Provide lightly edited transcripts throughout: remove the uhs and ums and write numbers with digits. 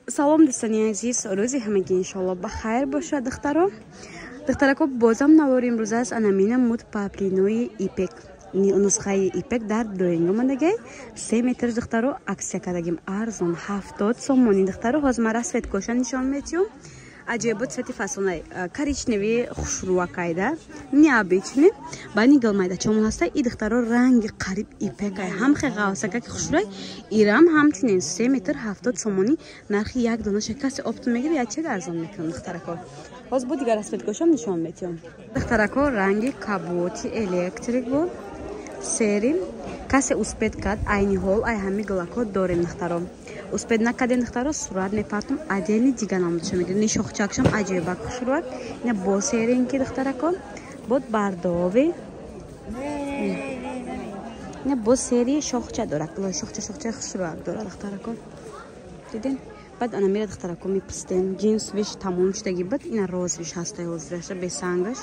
Салом дӯстони азиз, рӯзи ҳамагӣ иншоалло ба хайр бошад духтаро. Духтарако бозам навори имрӯз аст анамина муд паплинои ипек. Нусхаи ипек дар дуенг омадагай 3 метр духтаро аксия кардагим арзон 70 сомони духтаро ҳозмара расвет коша нишон метиём. Аҷоибот цвети фасонай коричневи хушрӯакайда необычный бани галмайда чомон ҳаста и духтаро ранги қариб ипекай ҳамхе ғавсакаки хушрӯй ирам ҳамчунин 3 метр 70 сомони нархи як донаша касе оптун мегире ячег арзон мекунам духтарако. ҳоз бо дигар расвет кошам нишон метиём. Духтарако ранги каботи электрик бо сери касе успед кад айни ҳол ай ҳами галако дорем духтаро. Успед накадем духтаро сурат мепартум отдельный дига намудша мегирем. Ни шохчакшам аҷоибак хушрӯак. Ина бо серинки духтарако. Бод бардови. Ина бо сери шохча дорад. Шохча хушрӯак дорад духтарако. Дидин? Бад ана мира духтарако мепистен. Джинс виш тамом шудаги бад ина роз виш ҳастай ҳозираша бесангаш.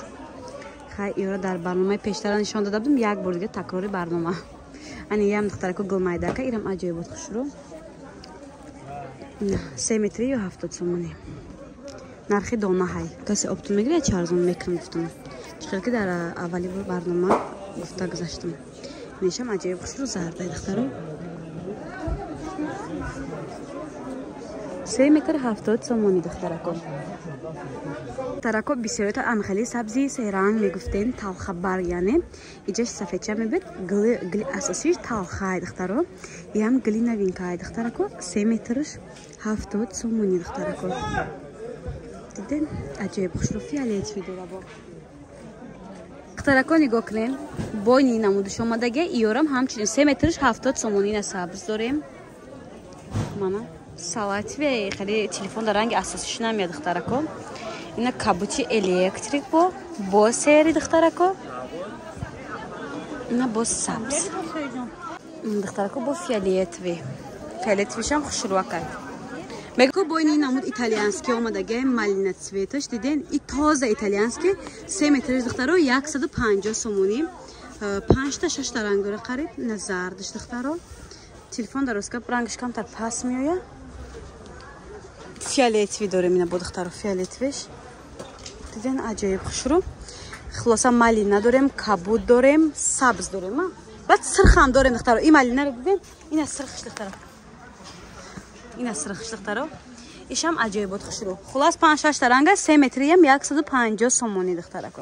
Хай иёра дар барномаи пештара нишон дода будам як бор дига такрори барнома. Ани ям духтарако гулмайдака ирам аҷоибот хушрӯ. 3 метри ё 70 сомони. Нархи дона ҳай. Касе оптун мегире чӣ арзон мекунам гуфтам. Чӣ ки дар аввали барнома гуфта гузаштам. Нишам аҷоиб хушрӯ зардай духтаро. 3 метр 70 сомони духтарако. Тарако бисёрита анхали сабзи серанг мегуфтен талхабарг яъне иҷаш сафедча мебед гли асосиш талхай духтаро ям гли новинкай духтарако 3 метрш 70 сомони духтарако. Диден аҷоиб хушрӯ фиолетови дора бо духтарако нигоҳ кунем бойни намудиш омадаги иёрам ҳамчунин 3 метрш 70 сомони ина сабз дорем. Мана салатве хали телефон дар ранги асосиш намеяд духтарако. Ина кабути электрик бо сери духтарако. Ина бо сабз. Духтарако бо фиолетови. Фиолетовишам хушрӯакай. Мегӯ бойни намуд итальянский омадаги малина цветош диден и тоза итальянский 3 метр духтаро 150 сомони. 5 та 6 та ранг дора қариб назардиш духтаро. Телефон дарозкап рангиш камтар пас меоя. Фиолетови дорем ина бо духтаро фиолетовиш. Диден аҷоиб хушрӯ. Хулоса малина дорем, кабут дорем, сабз дорем. Баъд сирхам дорем духтаро. И малинаро дидем, ина сирхиш духтаро. Ина сирхиш духтаро. Ишам аҷоибот хушрӯ. Хулос 5-6 та ранга 3 метри ям 150 сомони духтарако.